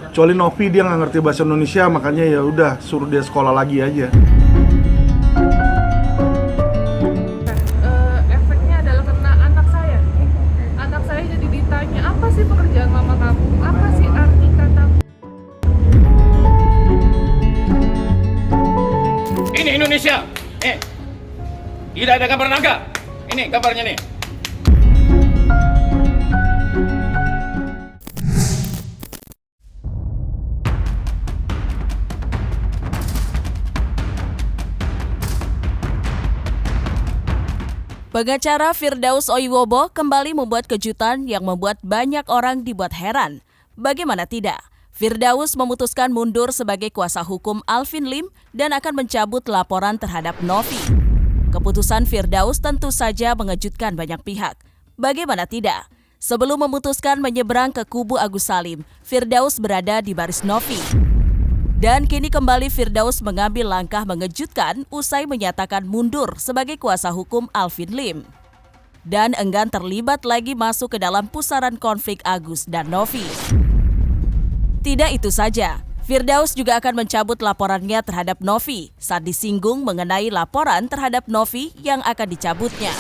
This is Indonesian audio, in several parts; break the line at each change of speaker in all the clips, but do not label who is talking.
Kecuali Novi dia nggak ngerti bahasa Indonesia, makanya ya udah suruh dia sekolah lagi aja.
Efeknya adalah kena anak saya. Anak saya jadi ditanya, apa sih pekerjaan mama kamu? Apa sih arti kata?
Ini Indonesia. Tidak ada gambar naga. Ini gambarnya nih.
Pengacara Firdaus Oiwobo kembali membuat kejutan yang membuat banyak orang dibuat heran. Bagaimana tidak? Firdaus memutuskan mundur sebagai kuasa hukum Alvin Lim dan akan mencabut laporan terhadap Novi. Keputusan Firdaus tentu saja mengejutkan banyak pihak. Bagaimana tidak? Sebelum memutuskan menyeberang ke kubu Agus Salim, Firdaus berada di baris Novi. Dan kini kembali Firdaus mengambil langkah mengejutkan usai menyatakan mundur sebagai kuasa hukum Alvin Lim. Dan enggan terlibat lagi masuk ke dalam pusaran konflik Agus dan Novi. Tidak itu saja, Firdaus juga akan mencabut laporannya terhadap Novi saat disinggung mengenai laporan terhadap Novi yang akan dicabutnya.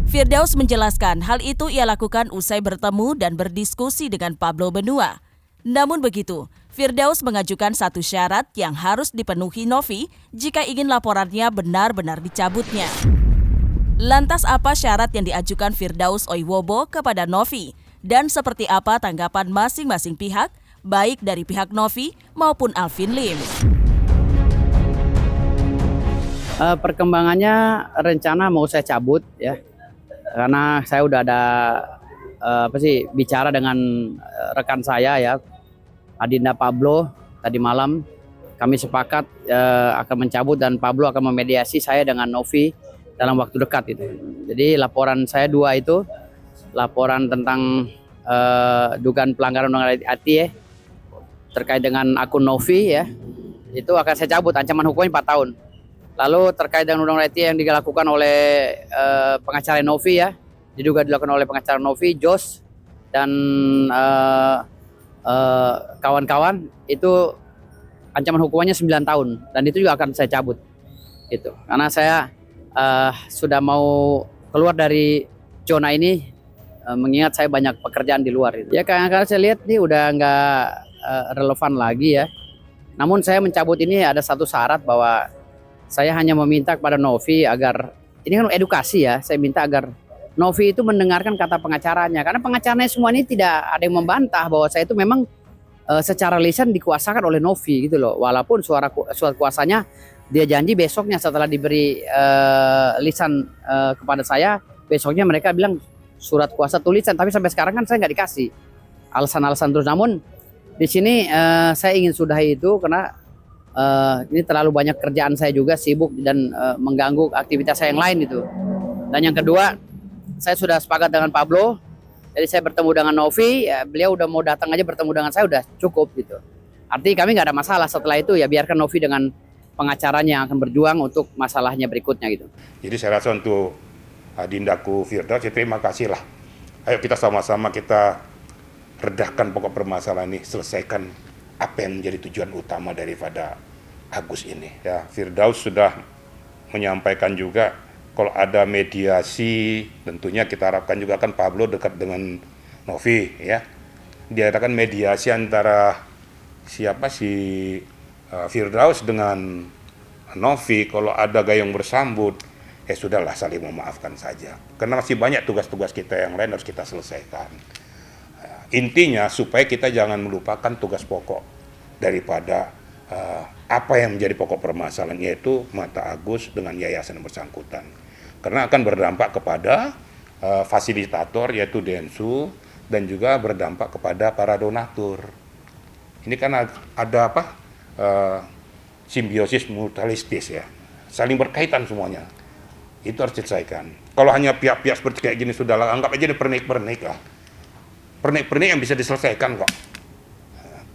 Firdaus menjelaskan hal itu ia lakukan usai bertemu dan berdiskusi dengan Pablo Benua. Namun begitu, Firdaus mengajukan satu syarat yang harus dipenuhi Novi jika ingin laporannya benar-benar dicabutnya. Lantas apa syarat yang diajukan Firdaus Oiwobo kepada Novi? Dan seperti apa tanggapan masing-masing pihak, baik dari pihak Novi maupun Alvin Lim?
Perkembangannya rencana mau saya cabut ya, karena saya udah ada bicara dengan rekan saya ya, Adinda Pablo tadi malam. Kami sepakat akan mencabut dan Pablo akan memediasi saya dengan Novi dalam waktu dekat itu. Jadi laporan saya dua itu, laporan tentang dugaan pelanggaran undang-undang ITE terkait dengan akun Novi ya, itu akan saya cabut, ancaman hukumnya 4 tahun. Lalu terkait dengan undang-undang ITE yang dilakukan oleh pengacara Novi ya, diduga dilakukan oleh pengacara Novi, Jos dan kawan-kawan, itu ancaman hukumannya 9 tahun dan itu juga akan saya cabut gitu. Karena saya sudah mau keluar dari zona ini, mengingat saya banyak pekerjaan di luar itu. Ya karena saya lihat nih udah nggak relevan lagi ya. Namun saya mencabut ini ada satu syarat, bahwa saya hanya meminta kepada Novi agar, ini kan edukasi ya, saya minta agar Novi itu mendengarkan kata pengacaranya, karena pengacaranya semua ini tidak ada yang membantah bahwa saya itu memang secara lisan dikuasakan oleh Novi gitu loh. Walaupun surat kuasanya dia janji besoknya setelah diberi lisan kepada saya, besoknya mereka bilang surat kuasa tulisan, tapi sampai sekarang kan saya nggak dikasih, alasan-alasan terus. Namun di sini saya ingin sudahi itu karena ini terlalu banyak kerjaan saya juga, sibuk dan mengganggu aktivitas saya yang lain itu. Dan yang kedua, saya sudah sepakat dengan Pablo, jadi saya bertemu dengan Novi, ya, beliau udah mau datang aja bertemu dengan saya udah cukup gitu. Artinya kami nggak ada masalah. Setelah itu ya biarkan Novi dengan pengacaranya yang akan berjuang untuk masalahnya berikutnya gitu.
Jadi saya rasa untuk Adindaku Firdaus, ya terima kasih lah. Ayo kita sama-sama kita redahkan pokok permasalahan ini, selesaikan apa yang menjadi tujuan utama daripada Agus ini. Ya, Firdaus sudah menyampaikan juga kalau ada mediasi, tentunya kita harapkan juga kan Pablo dekat dengan Novi ya. Diadakan mediasi antara Firdaus dengan Novi. Kalau ada gayung bersambut, ya sudahlah, saling memaafkan saja. Karena masih banyak tugas-tugas kita yang lain harus kita selesaikan. Intinya supaya kita jangan melupakan tugas pokok daripada apa yang menjadi pokok permasalahan, yaitu mata Agus dengan yayasan yang bersangkutan. Karena akan berdampak kepada fasilitator yaitu Densu, dan juga berdampak kepada para donatur. Ini kan ada simbiosis mutualistis ya, saling berkaitan semuanya. Itu harus diselesaikan. Kalau hanya pihak-pihak seperti kayak gini, sudahlah, anggap aja di pernik-pernik lah. Pernik-pernik yang bisa diselesaikan kok.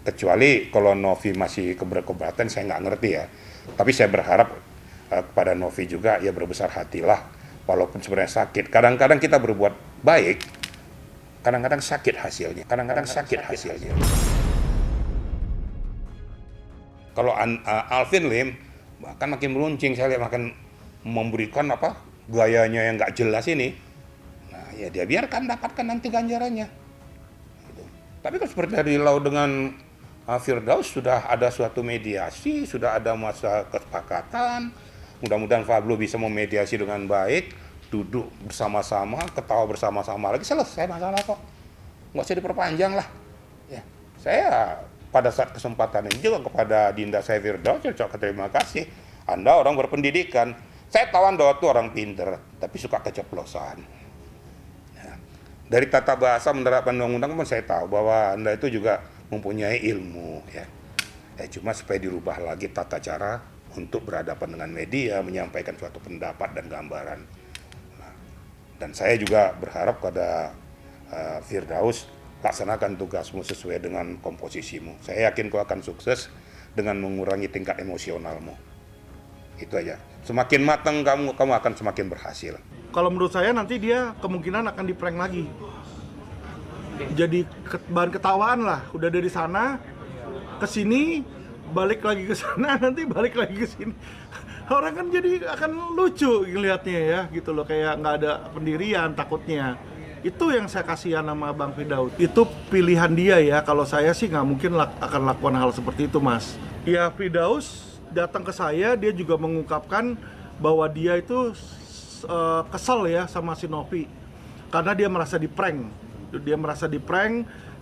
Kecuali kalau Novi masih keberatan, saya nggak ngerti ya. Tapi saya berharap kepada Novi juga, ya berbesar hatilah. Walaupun sebenarnya sakit. Kadang-kadang kita berbuat baik, kadang-kadang sakit hasilnya. Kalau Alvin Lim bahkan makin meluncing, saya lihat makin memberikan gayanya yang nggak jelas ini. Nah ya dia biarkan dapatkan nanti ganjarannya. Gitu. Tapi kalau seperti tadi Lau dengan Firdaus sudah ada suatu mediasi, sudah ada masa kesepakatan. Mudah-mudahan Fablo bisa memediasi dengan baik, duduk bersama-sama, ketawa bersama-sama lagi, selesai masalah kok. Nggak usah diperpanjang lah. Ya, saya pada saat kesempatan ini juga kepada Dinda saya Firdaus, saya ucapkan terima kasih. Anda orang berpendidikan. Saya tahu Anda itu orang pinter, tapi suka keceplosan. Ya. Dari tata bahasa menerapkan undang-undang pun saya tahu bahwa Anda itu juga mempunyai ilmu. Ya. Cuma supaya dirubah lagi tata cara untuk berhadapan dengan media, menyampaikan suatu pendapat dan gambaran. Nah, dan saya juga berharap pada Firdaus, laksanakan tugasmu sesuai dengan komposisimu. Saya yakin kau akan sukses dengan mengurangi tingkat emosionalmu. Itu aja. Semakin matang kamu akan semakin berhasil.
Kalau menurut saya nanti dia kemungkinan akan di-prank lagi. Jadi bahan ketawaan lah. Udah dari sana ke sini, balik lagi ke sana, nanti balik lagi ke sini. Orang kan jadi akan lucu ngelihatnya ya, gitu loh, kayak nggak ada pendirian takutnya. Itu yang saya kasihan sama Bang Firdaus. Itu pilihan dia ya. Kalau saya sih nggak mungkin akan lakukan hal seperti itu, Mas. Ya Firdaus datang ke saya, dia juga mengungkapkan bahwa dia itu kesel ya sama si Novi karena dia merasa di-prank.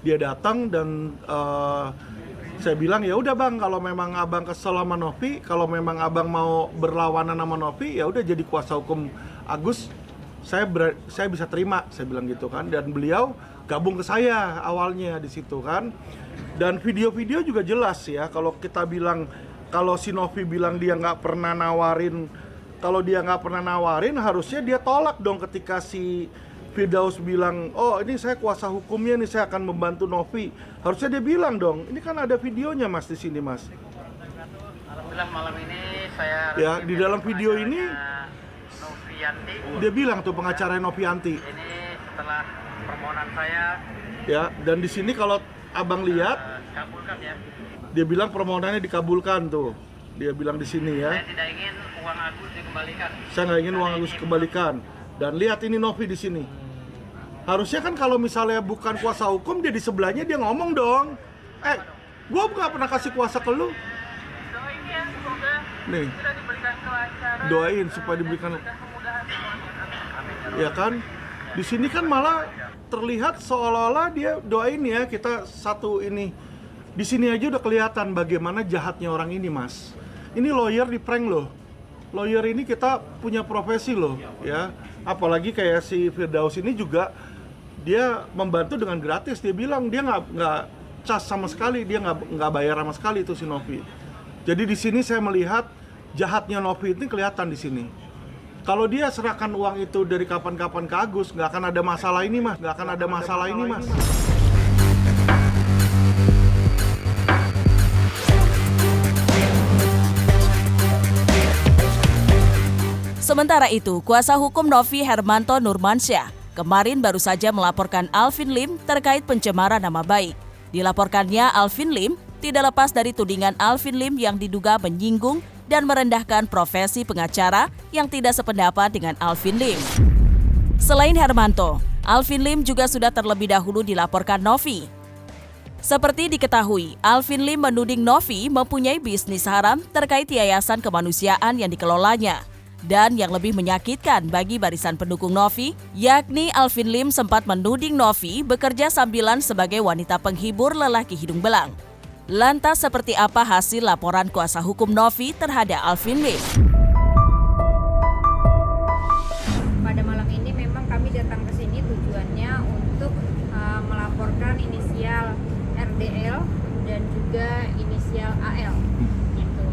Dia datang dan saya bilang ya udah Bang, kalau memang Abang kesel sama Novi, kalau memang Abang mau berlawanan sama Novi, ya udah jadi kuasa hukum Agus. Saya bisa terima, saya bilang gitu kan, dan beliau gabung ke saya awalnya di situ kan. Dan video-video juga jelas ya, kalau kita bilang, kalau si Novi bilang dia nggak pernah nawarin, kalau dia nggak pernah nawarin, harusnya dia tolak dong ketika si Firdaus bilang, oh ini saya kuasa hukumnya nih, saya akan membantu Novi. Harusnya dia bilang dong, ini kan ada videonya Mas di sini Mas.
Alhamdulillah malam ini saya
ya di dalam video ini
Novianti.
Dia bilang tuh pengacara Novianti.
Ini setelah permohonan saya.
Ya, dan di sini kalau Abang lihat,
kabulkan ya.
dia bilang permohonannya dikabulkan tuh. Dia bilang di sini ya.
Saya tidak ingin uang Agus dikembalikan.
Saya nggak ingin uang Agus dikembalikan. Dan lihat ini Novi di sini. Harusnya kan kalau misalnya bukan kuasa hukum, dia di sebelahnya dia ngomong dong. Gua nggak pernah kasih kuasa ke lu.
Doain ya, semoga
Nih,
kita diberikan kelancaran.
doain supaya diberikan.
Mudah-mudahan semuanya.
Ya kan? Di sini kan malah terlihat seolah-olah dia doain ya kita satu ini. Di sini aja udah kelihatan bagaimana jahatnya orang ini, Mas. Ini lawyer di prank loh. Lawyer ini kita punya profesi loh, ya. Apalagi kayak si Firdaus ini juga dia membantu dengan gratis. Dia bilang dia nggak cas sama sekali, dia nggak bayar sama sekali itu si Novi. Jadi di sini saya melihat jahatnya Novi ini kelihatan di sini. Kalau dia serahkan uang itu dari kapan-kapan ke Agus, nggak akan ada masalah ini, Mas. Nggak akan ada masalah ini, Mas.
Sementara itu, kuasa hukum Novi Hermanto Nurmansyah kemarin baru saja melaporkan Alvin Lim terkait pencemaran nama baik. Dilaporkannya, Alvin Lim tidak lepas dari tudingan Alvin Lim yang diduga menyinggung dan merendahkan profesi pengacara yang tidak sependapat dengan Alvin Lim. Selain Hermanto, Alvin Lim juga sudah terlebih dahulu dilaporkan Novi. Seperti diketahui, Alvin Lim menuding Novi mempunyai bisnis haram terkait yayasan kemanusiaan yang dikelolanya. Dan yang lebih menyakitkan bagi barisan pendukung Novi, yakni Alvin Lim sempat menuding Novi bekerja sambilan sebagai wanita penghibur lelaki hidung belang. Lantas seperti apa hasil laporan kuasa hukum Novi terhadap Alvin Lim?
Pada malam ini memang kami datang ke sini tujuannya untuk melaporkan inisial RDL dan juga inisial AL. Gitu.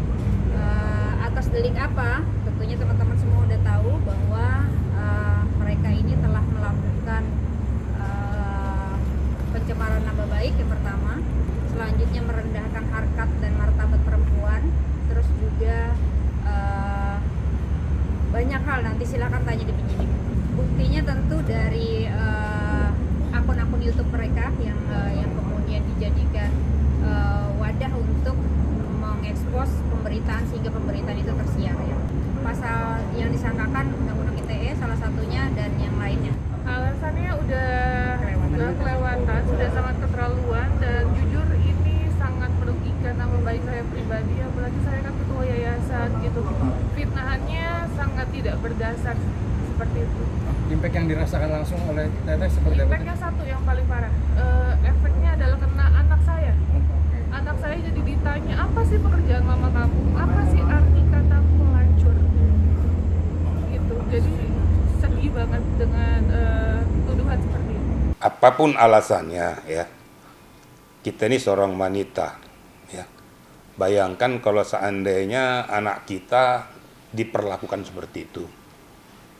Atas delik apa? Tentunya teman-teman semua udah tahu bahwa mereka ini telah melakukan pencemaran nama baik yang pertama, selanjutnya merendahkan harkat dan martabat perempuan, terus juga banyak hal, nanti silakan tanya di penyidik. Buktinya tentu dari akun-akun YouTube mereka yang kemudian dijadikan wadah untuk mengekspos pemberitaan sehingga pemberitaan itu tersiar ya. Pasal yang disangkakan Undang-Undang ITE salah satunya dan yang lainnya.
Alasannya udah kelewatan, sudah sangat keterlaluan, dan jujur ini sangat merugikan nama baik saya pribadi, apalagi saya kan ketua yayasan gitu. Fitnahannya sangat tidak berdasar seperti itu.
Impact yang dirasakan langsung oleh Teteh seperti apa?
Impactnya satu yang paling parah, efeknya adalah kena anak saya. Anak saya jadi ditanya, apa sih pekerjaan mama kamu? Apa sih arti kata pelacur? Gitu. Jadi sedih banget dengan tuduhan seperti itu.
Apapun alasannya ya, kita ini seorang wanita ya. Bayangkan kalau seandainya anak kita diperlakukan seperti itu,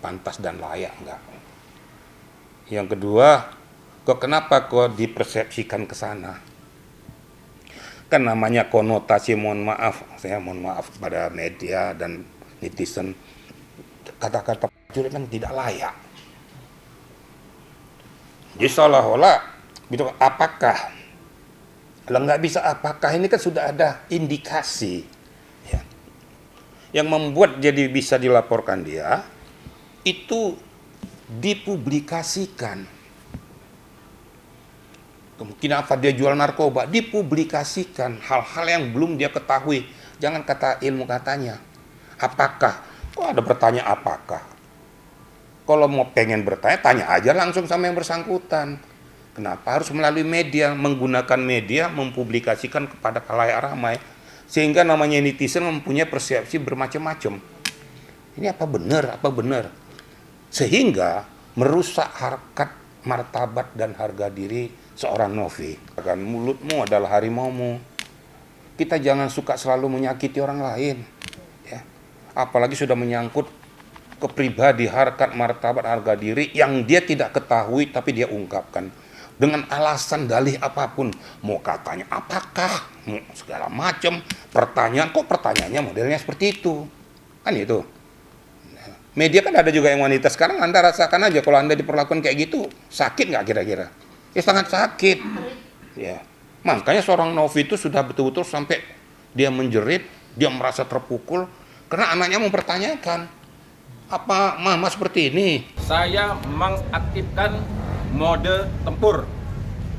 pantas dan layak enggak? Yang kedua, kenapa kok dipersepsikan ke sana? Kan namanya konotasi, saya mohon maaf pada media dan netizen, kata-kata pelacur kan tidak layak. Jadi seolah-olah gitu, apakah? Kalau nggak bisa apakah, ini kan sudah ada indikasi ya, yang membuat jadi bisa dilaporkan dia, itu dipublikasikan. Kemungkinan apa dia jual narkoba, dipublikasikan hal-hal yang belum dia ketahui. Jangan kata ilmu katanya. Apakah? Kok ada bertanya apakah? Kalau mau pengen bertanya, tanya aja langsung sama yang bersangkutan. Kenapa harus melalui media, menggunakan media, mempublikasikan kepada khalayak ramai, sehingga namanya netizen mempunyai persepsi bermacam-macam. Ini apa benar? Sehingga merusak harkat, martabat, dan harga diri seorang Novi. Kan mulutmu adalah harimaumu. Kita jangan suka selalu menyakiti orang lain. Ya. Apalagi sudah menyangkut ke pribadi, harkat, martabat, harga diri yang dia tidak ketahui tapi dia ungkapkan. Dengan alasan dalih apapun. Mau katanya apakah, mau segala macam. Pertanyaan, kok pertanyaannya modelnya seperti itu. Kan itu. Media kan ada juga yang wanita. Sekarang Anda rasakan aja kalau Anda diperlakukan kayak gitu, sakit nggak kira-kira? Ya sangat sakit. Ya. Makanya seorang Novi itu sudah betul-betul sampai dia menjerit, dia merasa terpukul karena anaknya mempertanyakan, apa mama seperti ini?
Saya mengaktifkan mode tempur.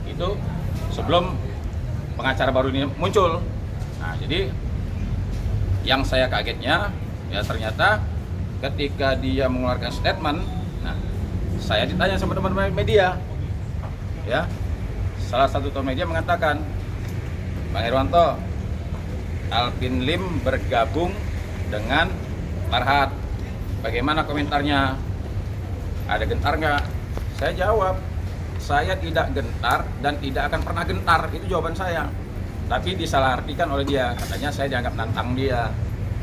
Itu sebelum pengacara baru ini muncul. Nah, jadi yang saya kagetnya ya ternyata ketika dia mengeluarkan statement, nah saya ditanya sama teman-teman media, ya salah satu teman media mengatakan, Bang Herwanto, Alvin Lim bergabung dengan Farhat, bagaimana komentarnya? Ada gentar nggak? Saya jawab, saya tidak gentar dan tidak akan pernah gentar, itu jawaban saya. Tapi disalahartikan oleh dia, katanya saya dianggap nantang dia.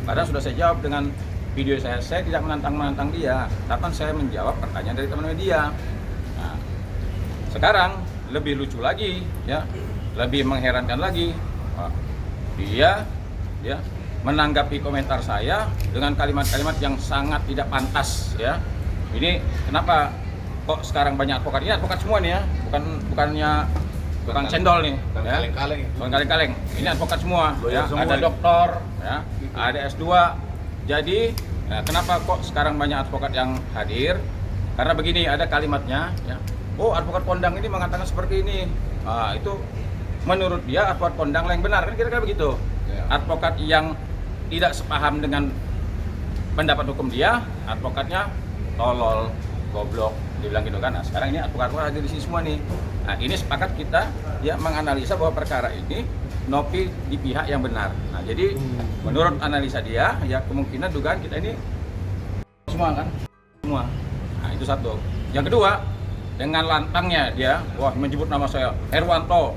Padahal sudah saya jawab dengan video saya tidak menantang dia, tapi saya menjawab pertanyaan dari teman media. Nah, sekarang lebih lucu lagi, ya, lebih mengherankan lagi, dia menanggapi komentar saya dengan kalimat-kalimat yang sangat tidak pantas, ya. Ini kenapa kok sekarang banyak advokat? Ini advokat semua nih ya, bukannya tukang cendol nih, ya. Bukan kaleng-kaleng. Ini advokat semua, ya. Ada doktor, ya, ada S2. Jadi, kenapa kok sekarang banyak advokat yang hadir? Karena begini, ada kalimatnya, ya. Oh, advokat kondang ini mengatakan seperti ini. Nah, itu menurut dia advokat kondang yang benar, kan kira-kira begitu. Ya. Advokat yang tidak sepaham dengan pendapat hukum dia, advokatnya tolol, goblok, dibilang gitu kan. Nah, sekarang ini advokat hadir di sini semua nih. Nah, ini sepakat kita ya menganalisa bahwa perkara ini Novi di pihak yang benar. Nah, jadi menurut analisa dia, ya kemungkinan dugaan kita ini semua kan, semua. Nah, itu satu. Yang kedua, dengan lantangnya dia, wah menyebut nama saya Herwanto,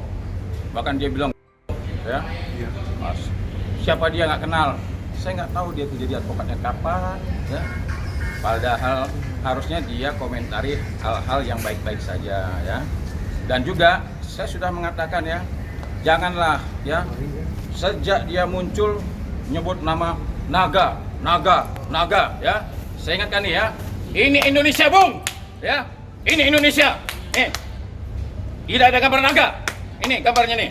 bahkan dia bilang, ya, Mas, siapa dia nggak kenal, saya nggak tahu dia itu jadi advokatnya kapan, ya. Padahal harusnya dia komentari hal-hal yang baik-baik saja, ya. Dan juga saya sudah mengatakan ya. Janganlah ya, sejak dia muncul nyebut nama naga ya. Saya ingatkan nih ya, ini Indonesia, Bung. Ya, ini Indonesia. Tidak ada gambar naga. Ini gambarnya nih.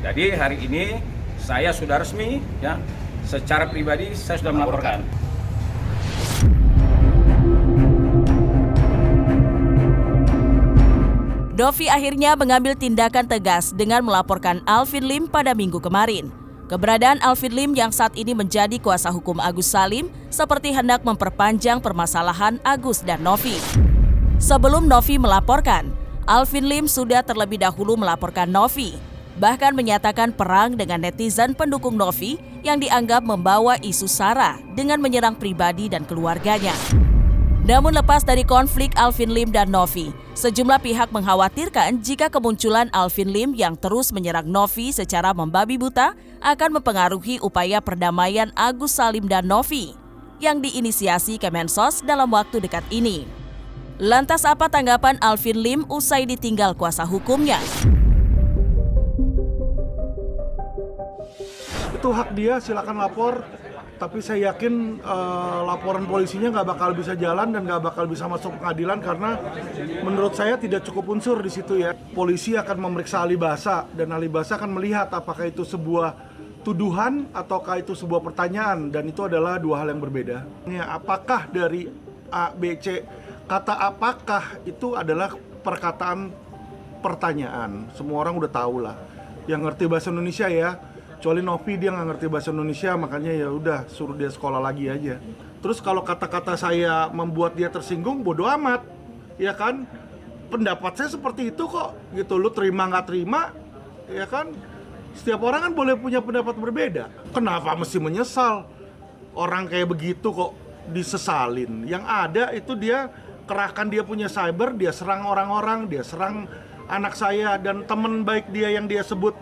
Jadi hari ini saya sudah resmi ya, secara pribadi saya sudah melaporkan.
Novi akhirnya mengambil tindakan tegas dengan melaporkan Alvin Lim pada Minggu kemarin. Keberadaan Alvin Lim yang saat ini menjadi kuasa hukum Agus Salim seperti hendak memperpanjang permasalahan Agus dan Novi. Sebelum Novi melaporkan, Alvin Lim sudah terlebih dahulu melaporkan Novi, bahkan menyatakan perang dengan netizen pendukung Novi yang dianggap membawa isu SARA dengan menyerang pribadi dan keluarganya. Namun lepas dari konflik Alvin Lim dan Novi, sejumlah pihak mengkhawatirkan jika kemunculan Alvin Lim yang terus menyerang Novi secara membabi buta akan mempengaruhi upaya perdamaian Agus Salim dan Novi yang diinisiasi Kemensos dalam waktu dekat ini. Lantas apa tanggapan Alvin Lim usai ditinggal kuasa hukumnya?
Itu hak dia, silakan lapor. Tapi saya yakin laporan polisinya nggak bakal bisa jalan dan nggak bakal bisa masuk pengadilan karena menurut saya tidak cukup unsur di situ ya. Polisi akan memeriksa ahli bahasa dan ahli bahasa akan melihat apakah itu sebuah tuduhan ataukah itu sebuah pertanyaan, dan itu adalah dua hal yang berbeda. Apakah dari A, B, C, kata apakah itu adalah perkataan pertanyaan. Semua orang udah tahu lah. Yang ngerti bahasa Indonesia ya. Kecuali Novi dia nggak ngerti bahasa Indonesia, makanya ya udah suruh dia sekolah lagi aja. Terus kalau kata-kata saya membuat dia tersinggung, bodo amat, ya kan? Pendapat saya seperti itu kok, gitu. Lu terima nggak terima, ya kan? Setiap orang kan boleh punya pendapat berbeda. Kenapa mesti menyesal? Orang kayak begitu kok disesalin. Yang ada itu dia kerahkan dia punya cyber, dia serang orang-orang, dia serang anak saya dan teman baik dia yang dia sebut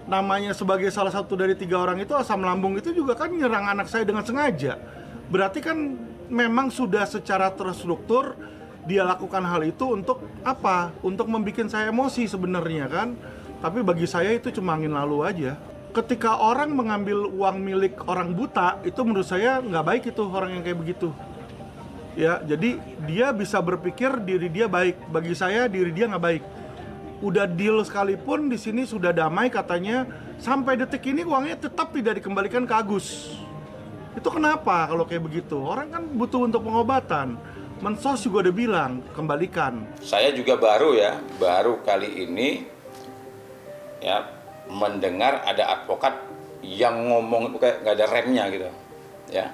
namanya sebagai salah satu dari 3 orang itu, asam lambung itu juga kan nyerang anak saya dengan sengaja. Berarti kan memang sudah secara terstruktur dia lakukan hal itu untuk apa? Untuk membuat saya emosi sebenarnya kan. Tapi bagi saya itu cuma angin lalu aja. Ketika orang mengambil uang milik orang buta, itu menurut saya nggak baik itu orang yang kayak begitu. Ya, jadi dia bisa berpikir diri dia baik. Bagi saya diri dia nggak baik. Udah deal sekalipun di sini sudah damai katanya, sampai detik ini uangnya tetap tidak dikembalikan ke Agus. Itu kenapa kalau kayak begitu? Orang kan butuh untuk pengobatan. Mensos juga udah bilang kembalikan.
Saya juga baru kali ini ya mendengar ada advokat yang ngomong itu kayak nggak ada remnya gitu, ya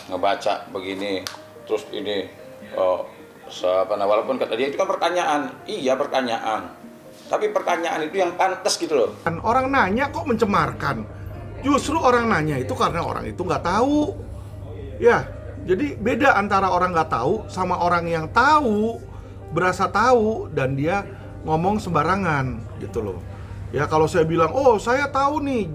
ngebaca begini terus ini walaupun kata dia itu kan pertanyaan, iya pertanyaan. Tapi pertanyaan itu yang pantas gitu loh.
Orang nanya kok mencemarkan. Justru orang nanya itu karena orang itu nggak tahu. Ya, jadi beda antara orang nggak tahu sama orang yang tahu, berasa tahu dan dia ngomong sembarangan gitu loh. Ya kalau saya bilang, oh saya tahu nih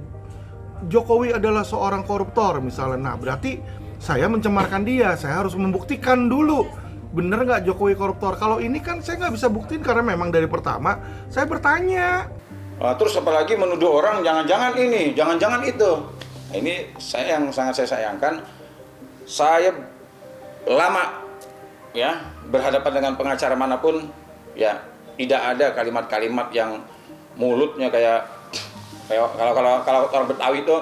Jokowi adalah seorang koruptor misalnya. Nah berarti saya mencemarkan dia, saya harus membuktikan dulu. Bener nggak Jokowi koruptor? Kalau ini kan saya nggak bisa buktiin karena memang dari pertama saya bertanya.
Terus apalagi menuduh orang jangan-jangan ini, jangan-jangan itu. Nah, ini yang sangat saya sayangkan. Saya lama ya berhadapan dengan pengacara manapun, ya tidak ada kalimat-kalimat yang mulutnya kayak kalau orang Betawi itu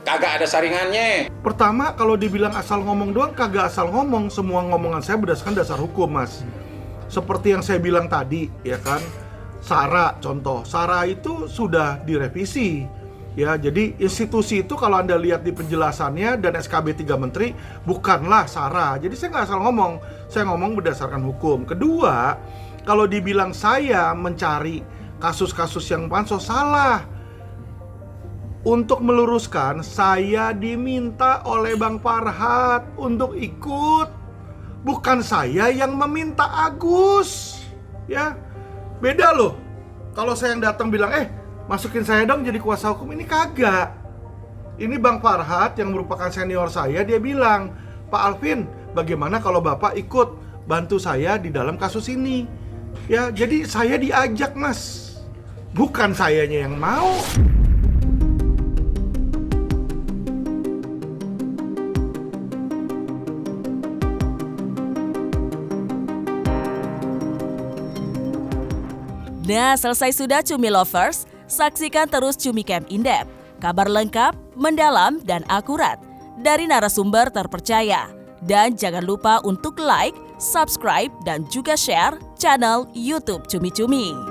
kagak ada saringannya.
Pertama, kalau dibilang asal ngomong doang, kagak asal ngomong. Semua ngomongan saya berdasarkan dasar hukum, Mas. Seperti yang saya bilang tadi, ya kan? SARA, contoh. SARA itu sudah direvisi. Ya, jadi institusi itu kalau Anda lihat di penjelasannya dan SKB 3 Menteri, bukanlah SARA. Jadi saya nggak asal ngomong. Saya ngomong berdasarkan hukum. Kedua, kalau dibilang saya mencari kasus-kasus yang pansos, salah. Untuk meluruskan, saya diminta oleh Bang Farhad untuk ikut. Bukan saya yang meminta Agus. Ya, beda loh. Kalau saya yang datang bilang, masukin saya dong jadi kuasa hukum, ini kagak. Ini Bang Farhad yang merupakan senior saya, dia bilang, Pak Alvin, bagaimana kalau Bapak ikut bantu saya di dalam kasus ini? Ya, jadi saya diajak, Mas. Bukan sayanya yang mau.
Nah, selesai sudah Cumi Lovers. Saksikan terus Cumi Camp Indep, kabar lengkap, mendalam, dan akurat dari narasumber terpercaya. Dan jangan lupa untuk like, subscribe, dan juga share channel YouTube Cumi Cumi.